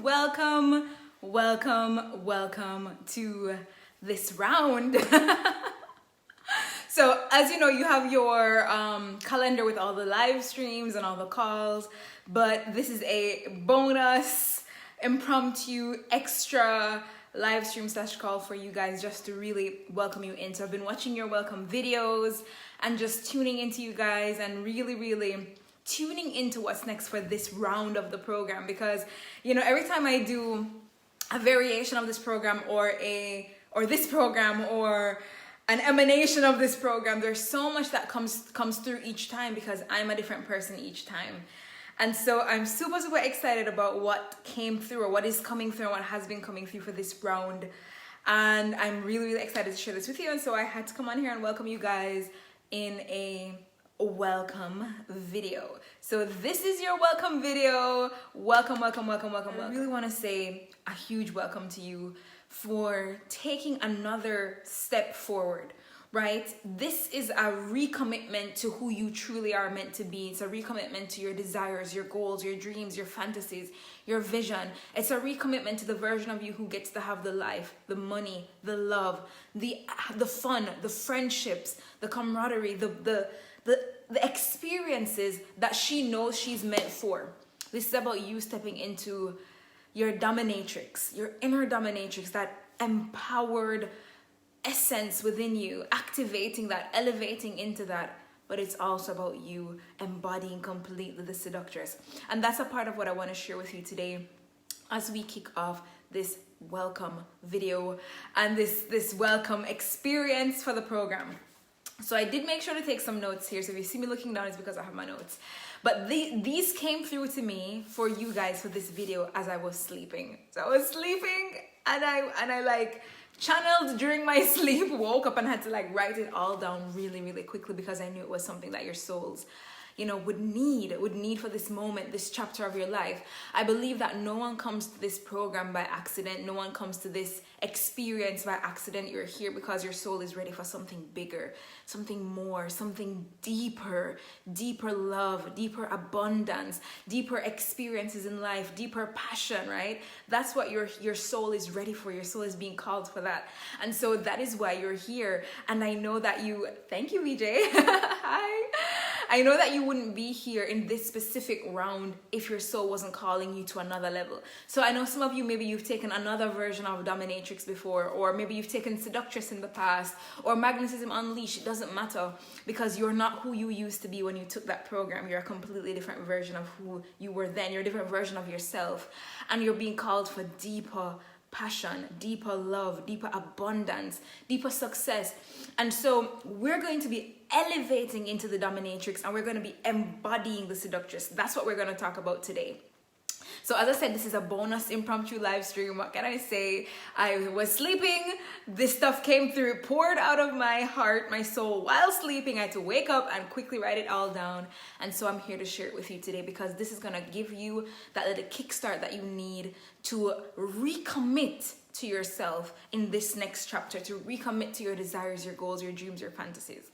welcome to this round. So as you know, you have your calendar with all the live streams and all the calls, but this is a bonus impromptu extra live stream / call for you guys, just to really welcome you in. So I've been watching your welcome videos and just tuning into you guys and really tuning into what's next for this round of the program, because you know, every time I do a variation of this program or this program or an emanation of this program, there's so much that comes through each time, because I'm a different person each time. And so I'm super excited about what came through, or what is coming through, and what has been coming through for this round. And I'm really excited to share this with you. And so I had to come on here and welcome you guys in a welcome video. So this is your welcome video. Welcome. I really want to say a huge welcome to you for taking another step forward, right? This is a recommitment to who you truly are meant to be. It's a recommitment to your desires, your goals, your dreams, your fantasies, your vision. It's a recommitment to the version of you who gets to have the life, the money, the love, the fun, the friendships, the camaraderie, the experiences that she knows she's meant for. This is about you stepping into your dominatrix, your inner dominatrix, that empowered essence within you, activating that, elevating into that. But it's also about you embodying completely the seductress. And that's a part of what I want to share with you today as we kick off this welcome video and this welcome experience for the program. So I did make sure to take some notes here. So if you see me looking down, it's because I have my notes. But these came through to me for you guys for this video as I was sleeping. So I was sleeping and I like channeled during my sleep, woke up and had to like write it all down really quickly, because I knew it was something that your souls, you know, would need for this moment, this chapter of your life. I believe that no one comes to this program by accident. No one comes to this experience by accident. You're here because your soul is ready for something bigger, something more, something deeper love, deeper abundance, deeper experiences in life, deeper passion, right? That's what your soul is ready for. Your soul is being called for that. And so that is why you're here. And I know that thank you, VJ. Hi. I know that you wouldn't be here in this specific round if your soul wasn't calling you to another level. So I know some of you, maybe you've taken another version of Dominatrix before, or maybe you've taken Seductress in the past, or Magnetism Unleashed. It doesn't matter, because you're not who you used to be when you took that program. You're a completely different version of who you were then. You're a different version of yourself, and you're being called for deeper passion, deeper love, deeper abundance, deeper success. And so we're going to be elevating into the dominatrix, and we're going to be embodying the seductress. That's what we're going to talk about today. So as I said, this is a bonus impromptu live stream. What can I say? I was sleeping. This stuff came through, poured out of my heart, my soul while sleeping. I had to wake up and quickly write it all down. And so I'm here to share it with you today, because this is going to give you that little kickstart that you need to recommit to yourself in this next chapter, to recommit to your desires, your goals, your dreams, your fantasies.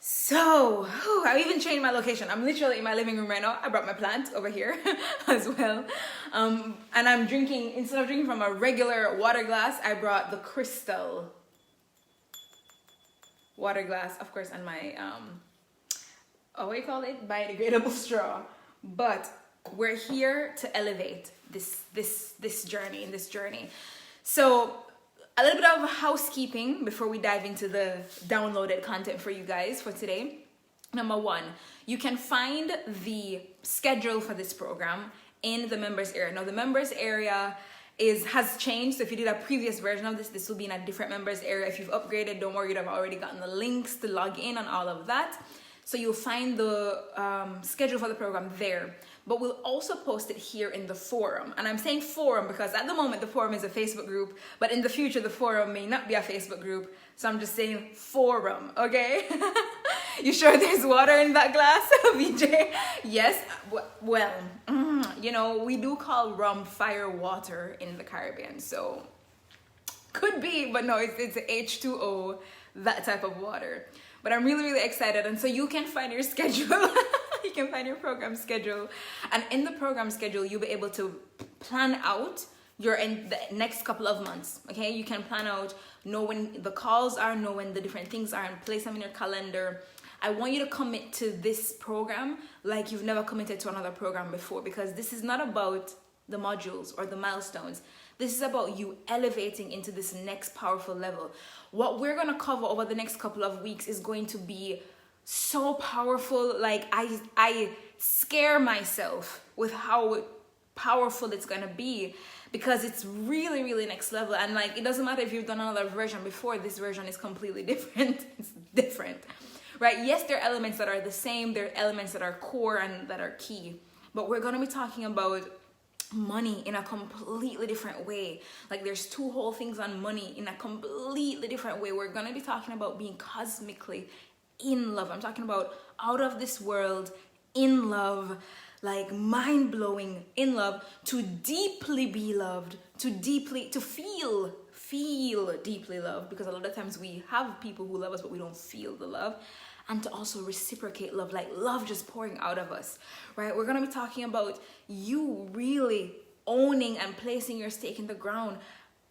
So, I even changed my location. I'm literally in my living room right now. I brought my plant over here as well. And I'm drinking, instead of drinking from a regular water glass, I brought the crystal water glass, of course, and my, what do you call it? Biodegradable straw. But we're here to elevate this journey. So, a little bit of housekeeping before we dive into the downloaded content for you guys for today. Number one, you can find the schedule for this program in the members area. Now the members area has changed. So if you did a previous version of this will be in a different members area. If you've upgraded, don't worry, you'd have already gotten the links to log in and all of that. So you'll find the schedule for the program there. But we'll also post it here in the forum. And I'm saying forum because at the moment the forum is a Facebook group, but in the future the forum may not be a Facebook group. So I'm just saying forum, okay? You sure there's water in that glass, VJ? Yes, well, you know, we do call rum fire water in the Caribbean. So could be, but no, it's H2O, that type of water. But I'm really excited. And so you can find your schedule. You can find your program schedule. And in the program schedule, you'll be able to plan out your in the next couple of months. Okay, you can plan out, know when the calls are, know when the different things are, and place them in your calendar. I want you to commit to this program like you've never committed to another program before, because this is not about the modules or the milestones. This is about you elevating into this next powerful level. What we're going to cover over the next couple of weeks is going to be so powerful. Like I scare myself with how powerful it's going to be, because it's really, really next level. And like, it doesn't matter if you've done another version before, this version is completely different. It's different, right? Yes, there are elements that are the same. There are elements that are core and that are key, but we're going to be talking about money in a completely different way. Like, there's two whole things on money in a completely different way. We're going to be talking about being cosmically in love. I'm talking about out of this world, in love, like mind-blowing in love, to deeply be loved, to feel deeply loved, because a lot of times we have people who love us but we don't feel the love, and to also reciprocate love, like love just pouring out of us, right? We're going to be talking about you really owning and placing your stake in the ground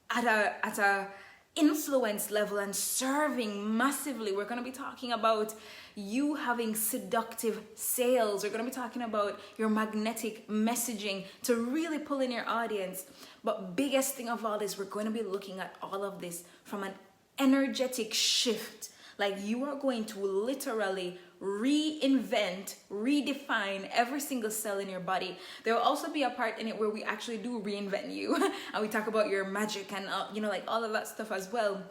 at a influence level and serving massively. We're going to be talking about you having seductive sales. We're going to be talking about your magnetic messaging to really pull in your audience. But biggest thing of all is we're going to be looking at all of this from an energetic shift. Like, you are going to literally reinvent, redefine every single cell in your body. There will also be a part in it where we actually do reinvent you and we talk about your magic and like all of that stuff as well.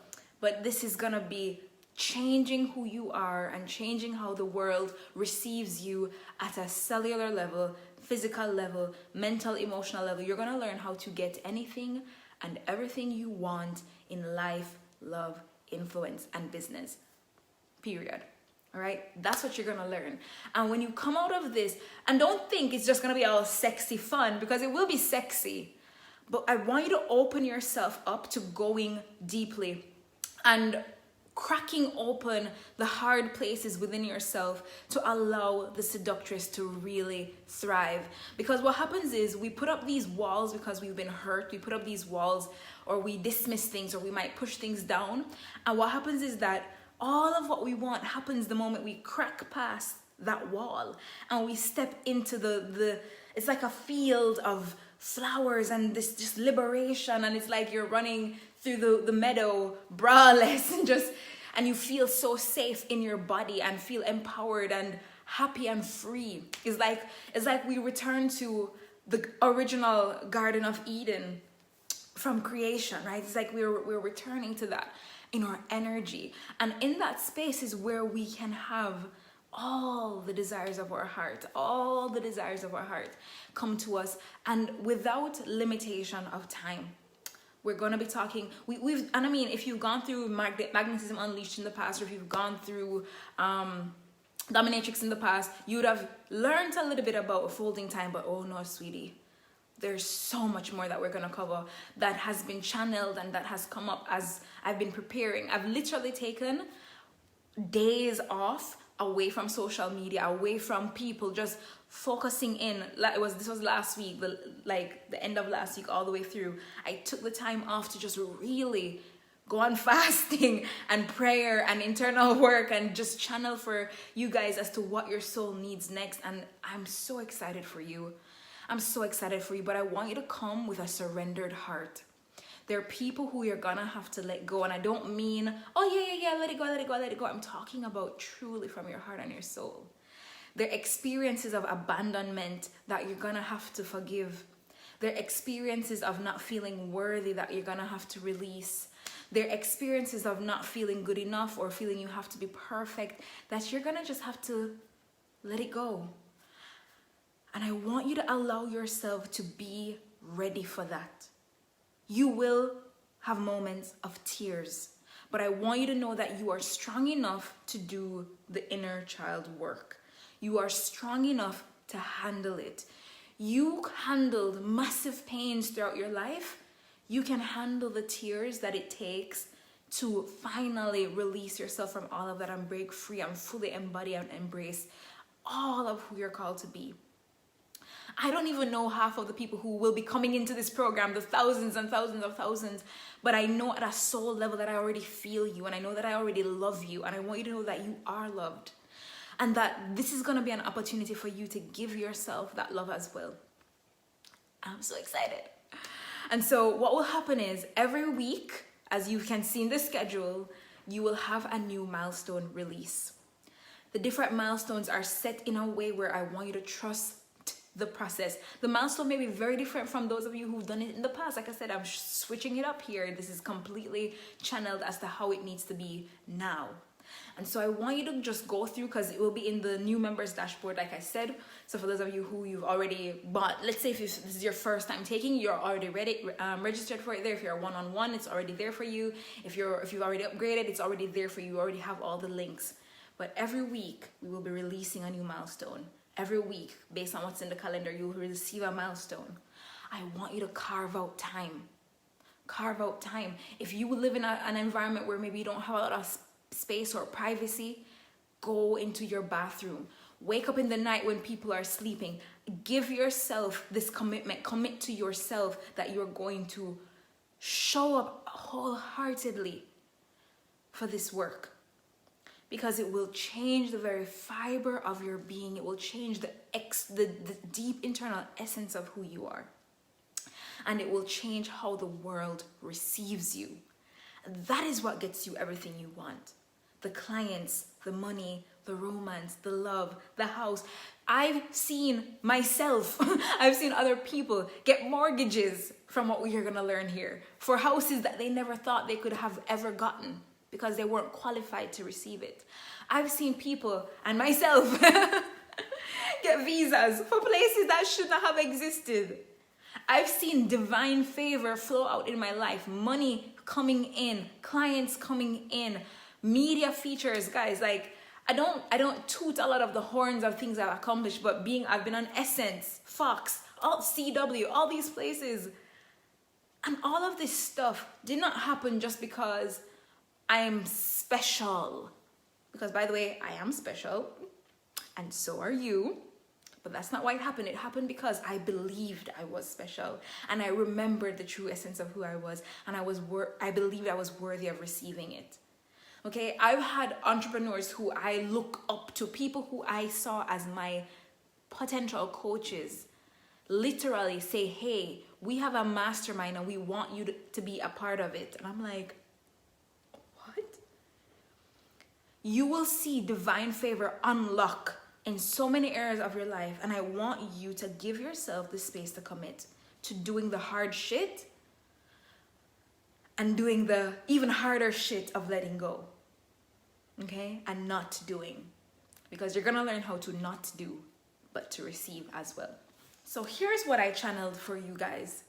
But this is gonna be changing who you are and changing how the world receives you at a cellular level, physical level, mental, emotional level. You're gonna learn how to get anything and everything you want in life, love, influence, and business. Period. All right, that's what you're gonna learn. And when you come out of this, and don't think it's just gonna be all sexy fun, because it will be sexy, but I want you to open yourself up to going deeply and cracking open the hard places within yourself to allow the seductress to really thrive. Because what happens is we put up these walls because we've been hurt. We put up these walls, or we dismiss things, or we might push things down. And what happens is that all of what we want happens the moment we crack past that wall and we step into the it's like a field of flowers and this just liberation, and it's like you're running through the meadow braless and you feel so safe in your body and feel empowered and happy and free. It's like we return to the original Garden of Eden from creation, right? It's like we're returning to that in our energy, and in that space is where we can have all the desires of our heart come to us, and without limitation of time. We're going to be talking, and I mean, if you've gone through Magnetism Unleashed in the past, or if you've gone through Dominatrix in the past, you would have learned a little bit about folding time. But oh no, sweetie, there's so much more that we're going to cover that has been channeled and that has come up as I've been preparing. I've literally taken days off away from social media, away from people, just focusing in. This was last week, the end of last week all the way through. I took the time off to just really go on fasting and prayer and internal work and just channel for you guys as to what your soul needs next. And I'm so excited for you. But I want you to come with a surrendered heart. There are people who you're gonna have to let go. And I don't mean, oh yeah, let it go. I'm talking about truly from your heart and your soul. There are experiences of abandonment that you're gonna have to forgive. There are experiences of not feeling worthy that you're gonna have to release. There are experiences of not feeling good enough or feeling you have to be perfect that you're gonna just have to let it go. And I want you to allow yourself to be ready for that. You will have moments of tears, but I want you to know that you are strong enough to do the inner child work. You are strong enough to handle it. You handled massive pains throughout your life. You can handle the tears that it takes to finally release yourself from all of that and break free and fully embody and embrace all of who you're called to be. I don't even know half of the people who will be coming into this program, the thousands and thousands of thousands, but I know at a soul level that I already feel you, and I know that I already love you, and I want you to know that you are loved, and that this is going to be an opportunity for you to give yourself that love as well. I'm so excited. And so what will happen is every week, as you can see in the schedule, you will have a new milestone release. The different milestones are set in a way where I want you to trust the process. The milestone may be very different from those of you who've done it in the past. Like I said, I'm switching it up here. This is completely channeled as to how it needs to be now. And so I want you to just go through, because it will be in the new members dashboard, like I said. So for those of you who you've already bought, let's say if this is your first time taking, you're already registered for it there. If you're one-on-one, it's already there for you. If you've already upgraded, it's already there for you. You already have all the links. But every week we will be releasing a new milestone. Every week, based on what's in the calendar, you will receive a milestone. I want you to carve out time. Carve out time. If you live in an environment where maybe you don't have a lot of space or privacy, go into your bathroom. Wake up in the night when people are sleeping. Give yourself this commitment. Commit to yourself that you're going to show up wholeheartedly for this work. Because it will change the very fiber of your being. It will change the deep internal essence of who you are. And it will change how the world receives you. That is what gets you everything you want. The clients, the money, the romance, the love, the house. I've seen myself, I've seen other people get mortgages from what we're going to learn here for houses that they never thought they could have ever gotten, because they weren't qualified to receive it. I've seen people, and myself, get visas for places that should not have existed. I've seen divine favor flow out in my life, money coming in, clients coming in, media features, guys. Like, I don't toot a lot of the horns of things I've accomplished, but I've been on Essence, Fox, CW, all these places. And all of this stuff did not happen just because I'm special. Because, by the way, I am special, and so are you. But that's not why it happened. It happened because I believed I was special, and I remembered the true essence of who I was, and I believed I was worthy of receiving it. Okay, I've had entrepreneurs who I look up to, people who I saw as my potential coaches, literally say, hey, we have a mastermind and we want you to be a part of it. And I'm like, you will see divine favor unlock in so many areas of your life. And I want you to give yourself the space to commit to doing the hard shit and doing the even harder shit of letting go. Okay? And not doing. Because you're going to learn how to not do, but to receive as well. So here's what I channeled for you guys.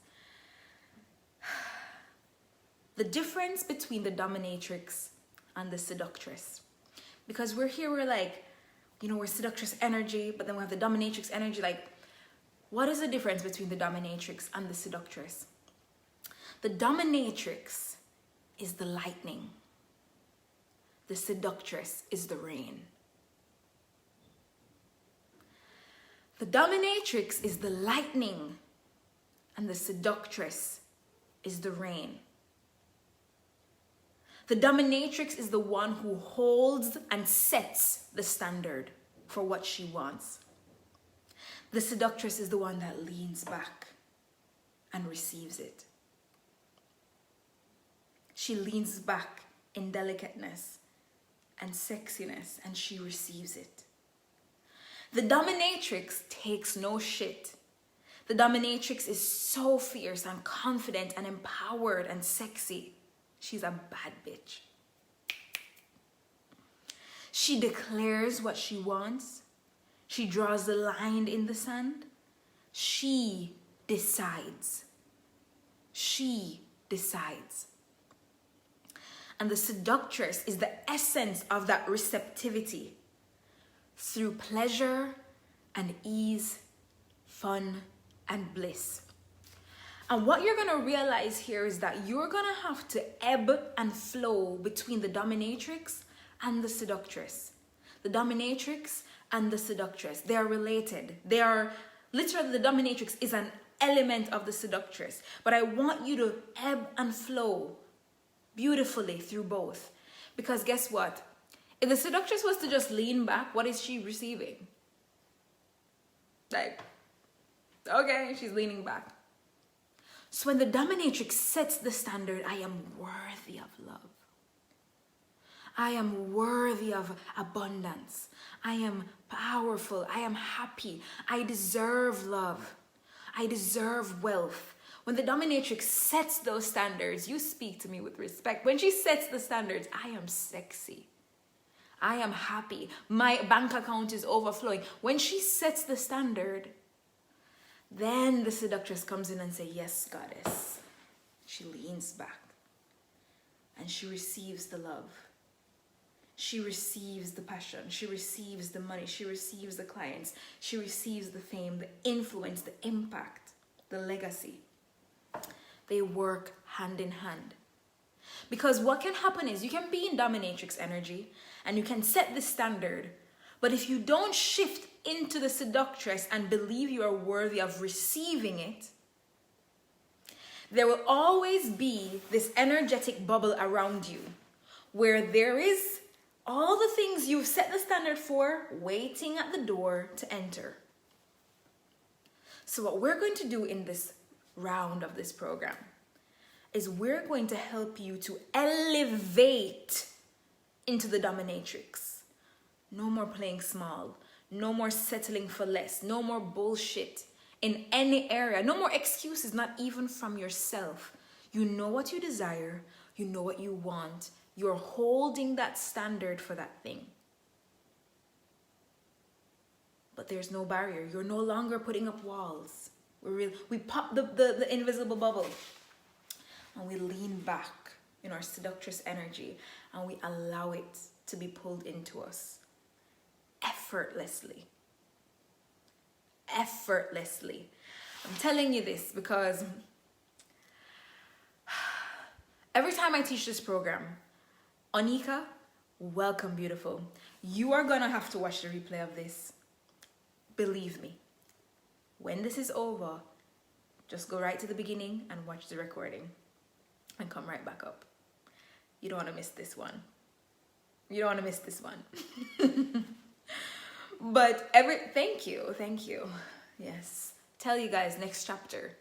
The difference between the dominatrix and the seductress. Because we're like, we're seductress energy, but then we have the dominatrix energy. Like, what is the difference between the dominatrix and the seductress? The dominatrix is the lightning. The seductress is the rain. The dominatrix is the lightning, and the seductress is the rain. The dominatrix is the one who holds and sets the standard for what she wants. The seductress is the one that leans back and receives it. She leans back in delicateness and sexiness, and she receives it. The dominatrix takes no shit. The dominatrix is so fierce and confident and empowered and sexy. She's a bad bitch. She declares what she wants. She draws the line in the sand. She decides. She decides. And the seductress is the essence of that receptivity through pleasure and ease, fun and bliss. And what you're going to realize here is that you're going to have to ebb and flow between the dominatrix and the seductress. The dominatrix and the seductress, they are related. They are Literally, the dominatrix is an element of the seductress. But I want you to ebb and flow beautifully through both. Because guess what? If the seductress was to just lean back, what is she receiving? Like, okay, she's leaning back. So when the dominatrix sets the standard, I am worthy of love. I am worthy of abundance. I am powerful. I am happy. I deserve love. I deserve wealth. When the dominatrix sets those standards, you speak to me with respect. When she sets the standards, I am sexy. I am happy. My bank account is overflowing. When she sets the standard, then the seductress comes in and says, yes, goddess. She leans back and she receives the love. She receives the passion. She receives the money. She receives the clients. She receives the fame, the influence, the impact, the legacy. They work hand in hand. Because what can happen is you can be in dominatrix energy and you can set the standard, but if you don't shift into the seductress and believe you are worthy of receiving it, there will always be this energetic bubble around you where there is all the things you've set the standard for waiting at the door to enter. So what we're going to do in this round of this program is we're going to help you to elevate into the dominatrix. No more playing small. No more settling for less. No more bullshit in any area. No more excuses, not even from yourself. You know what you desire. You know what you want. You're holding that standard for that thing. But there's no barrier. You're no longer putting up walls. We pop the invisible bubble and we lean back in our seductress energy and we allow it to be pulled into us effortlessly. Effortlessly. I'm telling you this because every time I teach this program, Onika, welcome, beautiful. You are gonna have to watch the replay of this. Believe me. When this is over, just go right to the beginning and watch the recording and come right back up. You don't want to miss this one. You don't want to miss this one. But thank you. Yes. Tell you guys, next chapter.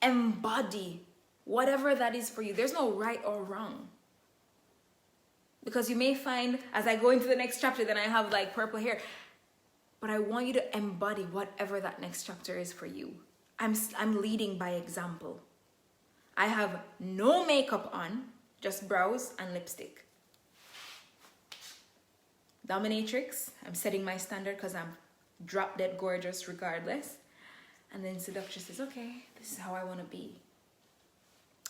Embody whatever that is for you. There's no right or wrong. Because you may find, as I go into the next chapter, then I have like purple hair. But I want you to embody whatever that next chapter is for you. I'm leading by example. I have no makeup on, just brows and lipstick. Dominatrix, I'm setting my standard because I'm drop dead gorgeous regardless. And then seductress is, okay, this is how I want to be.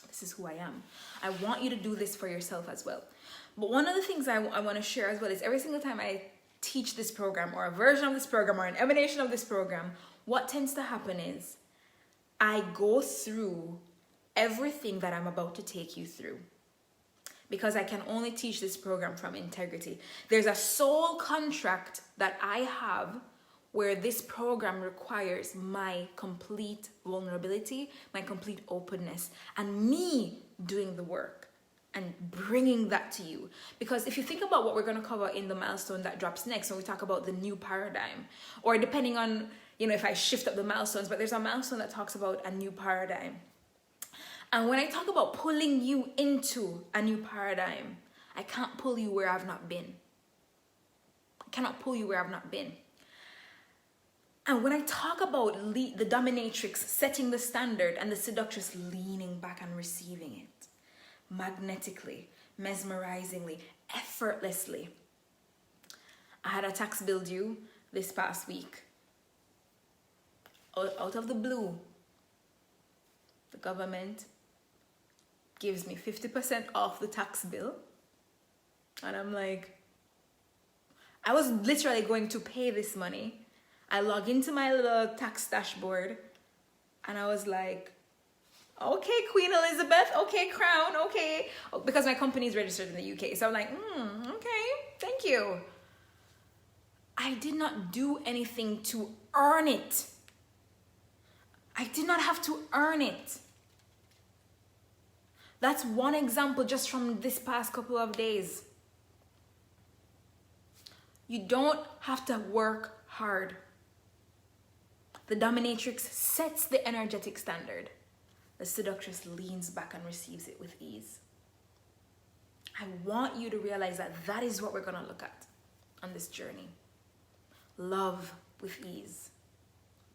This is who I am. I want you to do this for yourself as well. But one of the things I want to share as well is every single time I teach this program or a version of this program or an emanation of this program, what tends to happen is I go through everything that I'm about to take you through. Because I can only teach this program from integrity. There's a soul contract that I have where this program requires my complete vulnerability, my complete openness, and me doing the work and bringing that to you. Because if you think about what we're going to cover in the milestone that drops next, when we talk about the new paradigm, or depending on, if I shift up the milestones, but there's a milestone that talks about a new paradigm. And when I talk about pulling you into a new paradigm, I can't pull you where I've not been. I cannot pull you where I've not been. And when I talk about the dominatrix setting the standard and the seductress leaning back and receiving it, magnetically, mesmerizingly, effortlessly. I had a tax bill due this past week. Out of the blue, the government gives me 50% off the tax bill. And I'm like, I was literally going to pay this money. I log into my little tax dashboard and I was like, okay, Queen Elizabeth, okay, Crown, okay. Because my company is registered in the UK. So I'm like, okay, thank you. I did not do anything to earn it. I did not have to earn it. That's one example just from this past couple of days. You don't have to work hard. The dominatrix sets the energetic standard. The seductress leans back and receives it with ease. I want you to realize that that is what we're going to look at on this journey. Love with ease.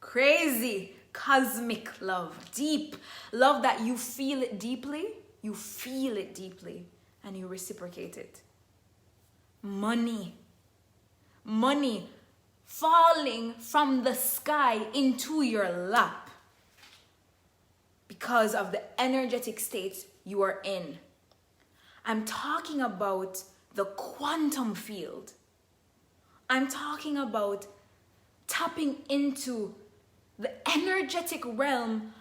Crazy, cosmic love. Deep love that you feel it deeply. You feel it deeply and you reciprocate it. Money. Money falling from the sky into your lap because of the energetic state you are in. I'm talking about the quantum field. I'm talking about tapping into the energetic realm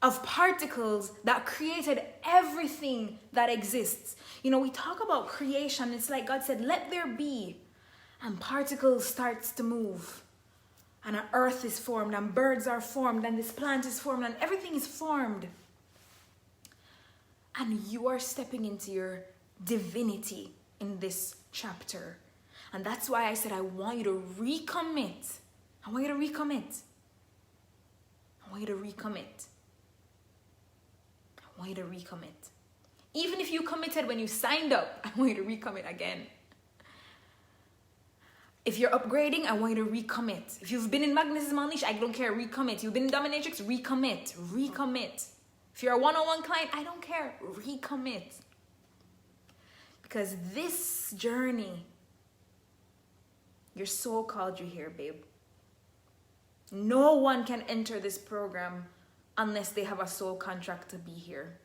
of particles that created everything that exists. You know, we talk about creation. It's like God said, let there be. And particles starts to move. And an earth is formed, and birds are formed, and this plant is formed, and everything is formed. And you are stepping into your divinity in this chapter. And that's why I said I want you to recommit. I want you to recommit. I want you to recommit. I want you to recommit. Even if you committed when you signed up, I want you to recommit again. If you're upgrading, I want you to recommit. If you've been in Magnetism Unleashed, I don't care, recommit. You've been in Dominatrix, recommit. Recommit. If you're a one-on-one client, I don't care, recommit. Because this journey, your soul called you here, babe. No one can enter this program unless they have a soul contract to be here.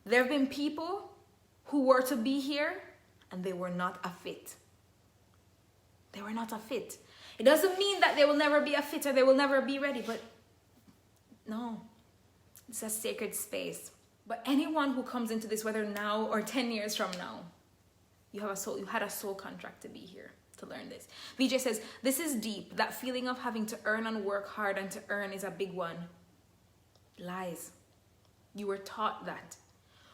There have been people who were to be here and they were not a fit. They were not a fit. It doesn't mean that they will never be a fit or they will never be ready, but no, it's a sacred space. But anyone who comes into this, whether now or 10 years from now, you have a soul, you had a soul contract to be here to learn this. VJ says, this is deep. That feeling of having to earn and work hard and to earn is a big one. Lies. You were taught that.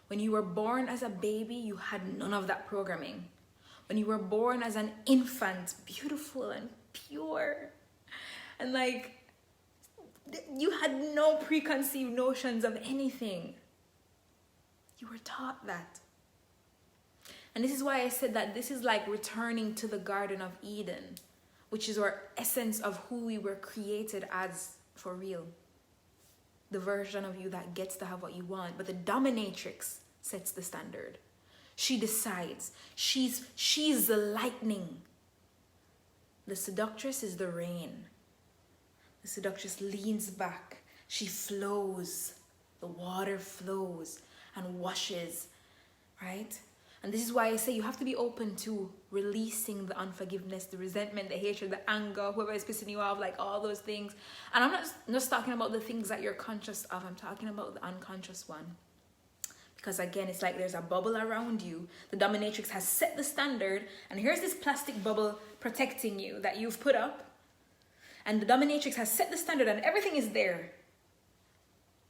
When you were born as a baby, you had none of that programming. When you were born as an infant, beautiful and pure, and like, you had no preconceived notions of anything. You were taught that. And this is why I said that this is like returning to the Garden of Eden, which is our essence of who we were created as for real. The version of you that gets to have what you want. But the dominatrix sets the standard. She decides. She's the lightning. The seductress is the rain. The seductress leans back. She flows. The water flows and washes, right? And this is why I say you have to be open to releasing the unforgiveness, the resentment, the hatred, the anger, whoever is pissing you off, like all those things. And I'm not just talking about the things that you're conscious of. I'm talking about the unconscious one. Because again, it's like there's a bubble around you. The dominatrix has set the standard, and here's this plastic bubble protecting you that you've put up. And the dominatrix has set the standard and everything is there.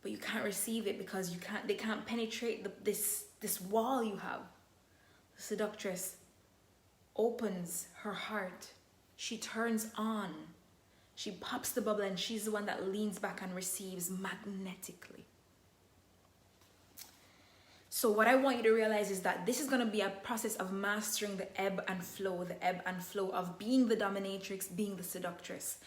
But you can't receive it because they can't penetrate this wall you have. The seductress opens her heart. She turns on. She pops the bubble and she's the one that leans back and receives magnetically. So what I want you to realize is that this is going to be a process of mastering the ebb and flow of being the dominatrix, being the seductress,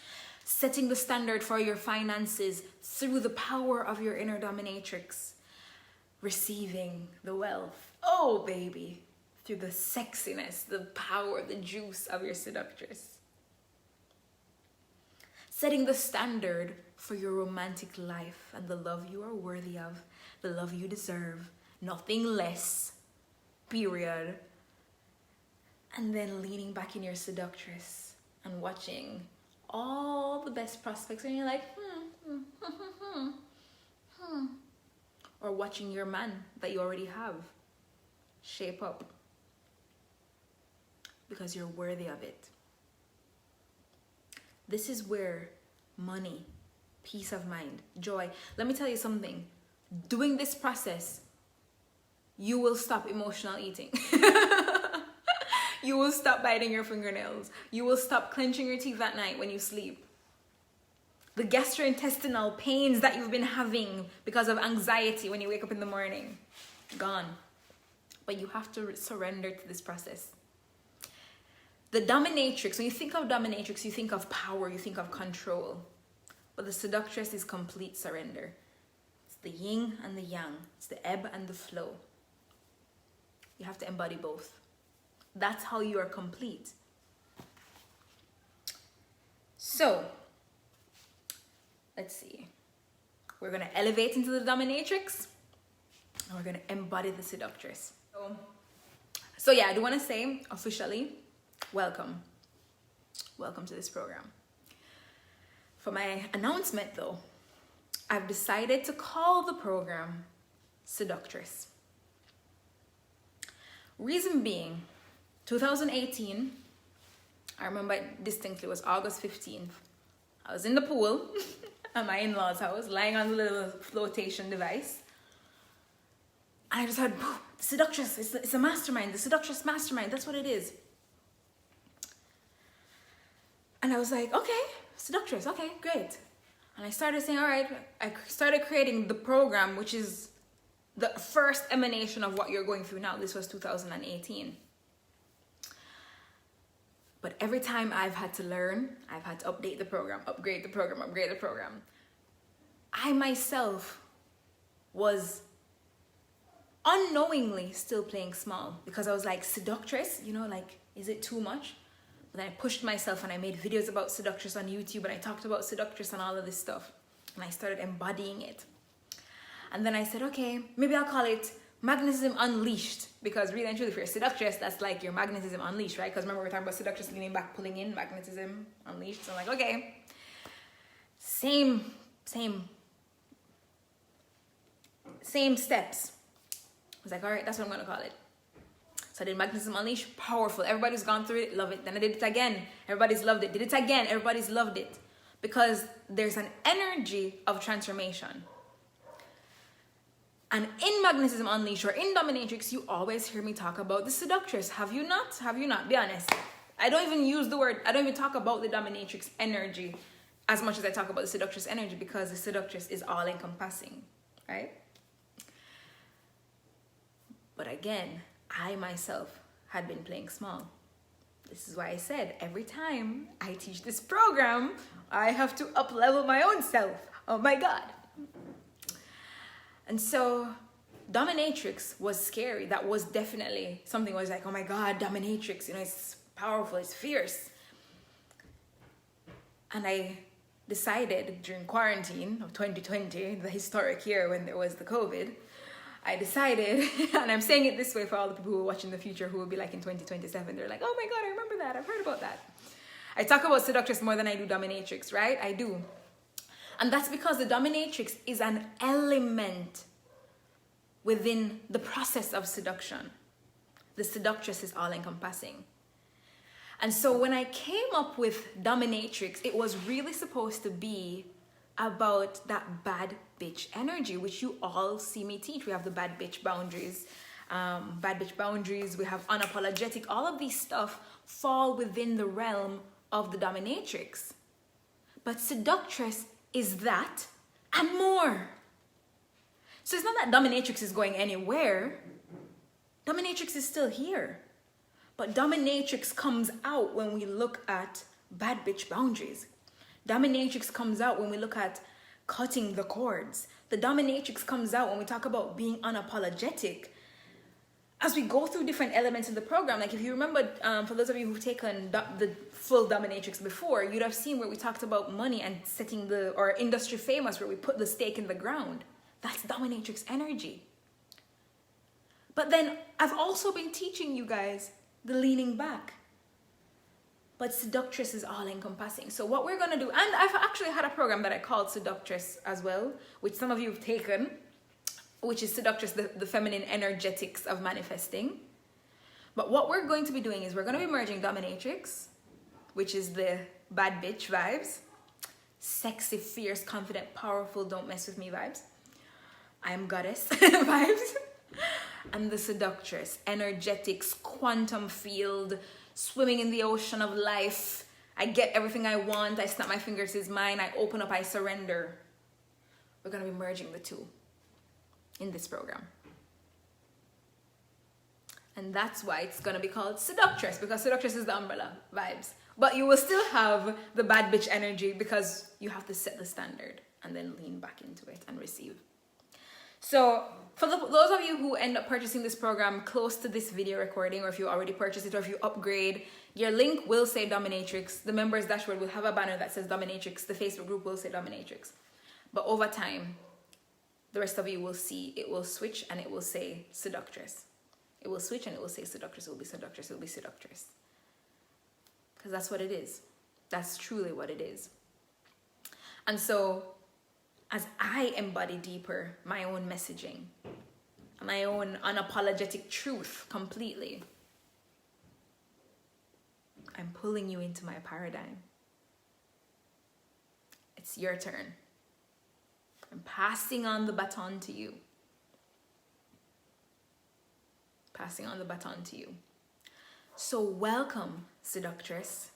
setting the standard for your finances through the power of your inner dominatrix, receiving the wealth, oh baby, through the sexiness, the power, the juice of your seductress. Setting the standard for your romantic life and the love you are worthy of, the love you deserve, nothing less, period. And then leaning back in your seductress and watching all the best prospects and you're like, Or watching your man that you already have shape up because you're worthy of it. This is where money peace of mind, joy. Let me tell you something. Doing this process, you will stop emotional eating. You will stop biting your fingernails. You will stop clenching your teeth at night when you sleep. The gastrointestinal pains that you've been having because of anxiety when you wake up in the morning, gone. But you have to surrender to this process. The dominatrix, when you think of dominatrix, you think of power, you think of control. But the seductress is complete surrender. It's the yin and the yang. It's the ebb and the flow. You have to embody both. That's how you are complete. So, let's see. We're going to elevate into the dominatrix, and we're going to embody the seductress. So yeah, I do want to say officially, welcome. Welcome to this program. For my announcement though, I've decided to call the program Seductress. Reason being, 2018, I remember it distinctly, it was August 15th. I was in the pool at my in-laws' house, lying on the little flotation device. And I just heard, the seductress, it's a mastermind, the seductress mastermind, that's what it is. And I was like, okay, seductress, okay, great. And I started saying, all right, I started creating the program, which is the first emanation of what you're going through now. This was 2018. But every time I've had to learn, I've had to update the program, upgrade the program, upgrade the program. I myself was unknowingly still playing small because I was like, seductress, you know, like, is it too much? But then I pushed myself and I made videos about seductress on YouTube, and I talked about seductress and all of this stuff. And I started embodying it. And then I said, okay, maybe I'll call it Magnetism Unleashed, because really and truly, if you're a seductress, that's like your magnetism unleashed, right? Because remember, we were talking about seductress leaning back, pulling in, magnetism unleashed. So I'm like, okay, same steps. I was like, all right, that's what I'm going to call it. So I did Magnetism Unleashed, powerful. Everybody's gone through it, love it. Then I did it again. Everybody's loved it. Did it again. Everybody's loved it. Because there's an energy of transformation. And in Magnetism Unleashed or in Dominatrix, you always hear me talk about the seductress. Have you not? Have you not? Be honest. I don't even use the word, I don't even talk about the Dominatrix energy as much as I talk about the seductress energy, because the seductress is all encompassing, right? But again, I myself had been playing small. This is why I said every time I teach this program, I have to up-level my own self. Oh my God. And so Dominatrix was scary. That was definitely something. I was like, oh my God, Dominatrix, you know, it's powerful, it's fierce. And I decided during quarantine of 2020, the historic year when there was the COVID, I decided, and I'm saying it this way for all the people who are watching the future who will be like in 2027, they're like, oh my God, I remember that, I've heard about that. I talk about seductress more than I do dominatrix, right? I do. And that's because the dominatrix is an element within the process of seduction. The seductress is all encompassing. And so when I came up with dominatrix, it was really supposed to be about that bad bitch energy, which you all see me teach. We have the bad bitch boundaries, we have unapologetic. All of these stuff fall within the realm of the dominatrix. But seductress is that and more. So it's not that dominatrix is going anywhere. Dominatrix is still here. But dominatrix comes out when we look at bad bitch boundaries. Dominatrix comes out when we look at cutting the cords. The dominatrix comes out when we talk about being unapologetic. As we go through different elements in the program, like if you remember, for those of you who've taken the full dominatrix before, you'd have seen where we talked about money and setting or industry famous, where we put the stake in the ground. That's dominatrix energy. But then I've also been teaching you guys the leaning back. But seductress is all encompassing. So what we're going to do, and I've actually had a program that I called Seductress as well, which some of you have taken, which is Seductress, the feminine energetics of manifesting. But what we're going to be doing is we're going to be merging dominatrix, which is the bad bitch vibes, sexy, fierce, confident, powerful, don't mess with me vibes. I am goddess vibes. And the seductress, energetics, quantum field, swimming in the ocean of life. I get everything I want. I snap my fingers, it's mine. I open up, I surrender. We're going to be merging the two in this program. And that's why it's going to be called Seductress, because Seductress is the umbrella vibes. But you will still have the bad bitch energy because you have to set the standard and then lean back into it and receive. So for those of you who end up purchasing this program close to this video recording, or if you already purchased it, or if you upgrade, your link will say Dominatrix. The members dashboard will have a banner that says Dominatrix. The Facebook group will say Dominatrix. But over time, the rest of you will see it will switch and it will say Seductress. It will switch and it will say Seductress. It will be Seductress. It will be Seductress. Because that's what it is. That's truly what it is. And so, as I embody deeper my own messaging, my own unapologetic truth completely, I'm pulling you into my paradigm. It's your turn. I'm passing on the baton to you. Passing on the baton to you. So welcome, Seductress.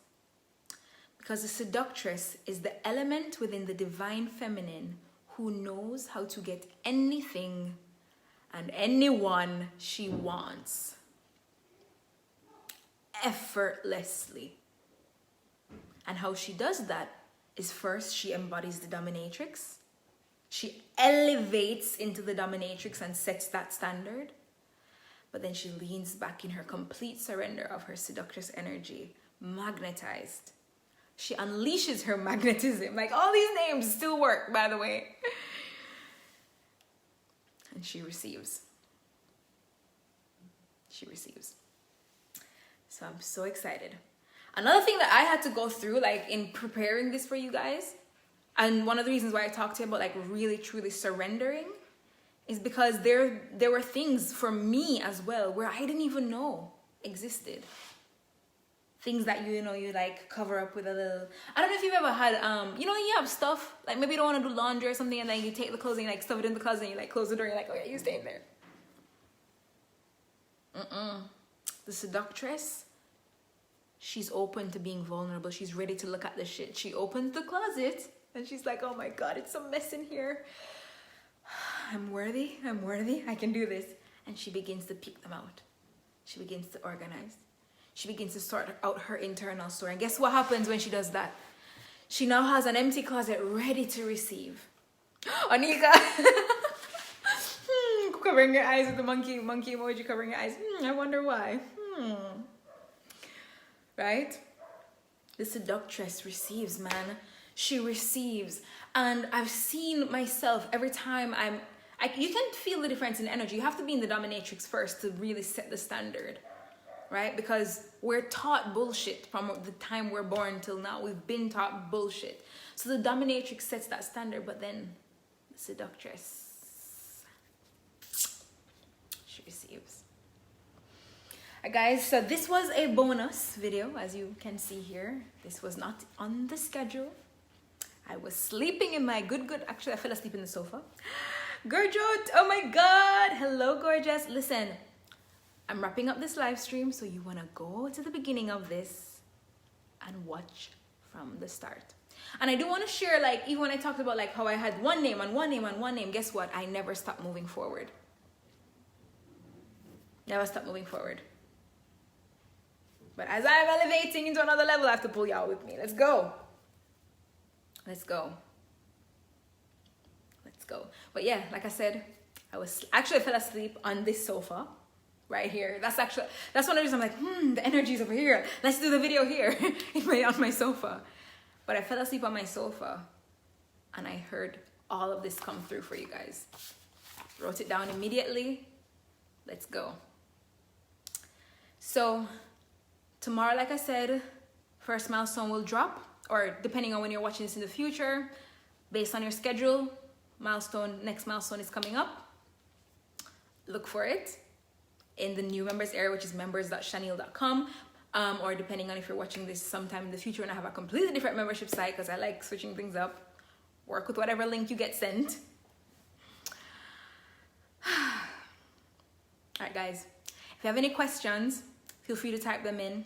Because the Seductress is the element within the divine feminine who knows how to get anything and anyone she wants effortlessly. And how she does that is, first, she embodies the dominatrix. She elevates into the dominatrix and sets that standard. But then she leans back in her complete surrender of her seductress energy, magnetized. She unleashes her magnetism. Like, all these names still work, by the way. And she receives. She receives. So I'm so excited. Another thing that I had to go through, like, in preparing this for you guys, and one of the reasons why I talked to you about, like, really, truly surrendering, is because there were things for me as well where I didn't even know existed. Things that you like cover up with a little, I don't know if you've ever had, you have stuff, like maybe you don't want to do laundry or something, and then you take the clothes and you like stuff it in the closet and you like close the door and you're like, oh yeah, you stay in there. The seductress, she's open to being vulnerable. She's ready to look at the shit. She opens the closet and she's like, oh my God, it's a mess in here. I'm worthy, I can do this. And she begins to pick them out. She begins to organize. She begins to sort out her internal story. And guess what happens when she does that? She now has an empty closet ready to receive. Anika, covering your eyes with the monkey emoji, covering your eyes. I wonder why. Right? The seductress receives, man. She receives. And I've seen myself every time you can feel the difference in energy. You have to be in the dominatrix first to really set the standard, right? Because we're taught bullshit from the time we're born till now. We've been taught bullshit. So the dominatrix sets that standard, but then the seductress, she receives. Guys, so this was a bonus video, as you can see here. This was not on the schedule. I was sleeping in my actually I fell asleep in the sofa. Gurjot, oh my God. Hello, gorgeous. Listen, I'm wrapping up this live stream, so you want to go to the beginning of this and watch from the start. And I do want to share, like, even when I talked about like how I had one name, guess what? I never stopped moving forward. Never stopped moving forward. But as I'm elevating into another level, I have to pull y'all with me. Let's go. Let's go. Let's go. But yeah, like I said, I fell asleep on this sofa right here. That's one of the reasons I'm like, the energy's over here. Let's do the video here on my sofa. But I fell asleep on my sofa and I heard all of this come through for you guys. Wrote it down immediately. Let's go. So tomorrow, like I said, first milestone will drop, or depending on when you're watching this in the future, based on your schedule, next milestone is coming up. Look for it in the new members area, which is members.chanel.com. or depending on if you're watching this sometime in the future and I have a completely different membership site, because I like switching things up. Work with whatever link you get sent. Alright guys, if you have any questions, feel free to type them in.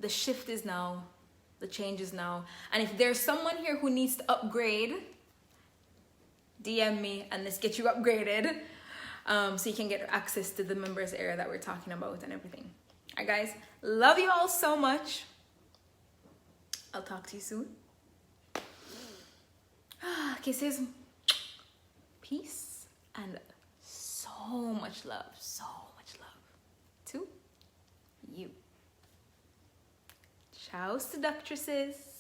The shift is now, the change is now. And if there's someone here who needs to upgrade, DM me and let's get you upgraded, so you can get access to the members area that we're talking about and everything. Alright guys, love you all so much. I'll talk to you soon. Kisses, peace, and so much love to you. Ciao, seductresses.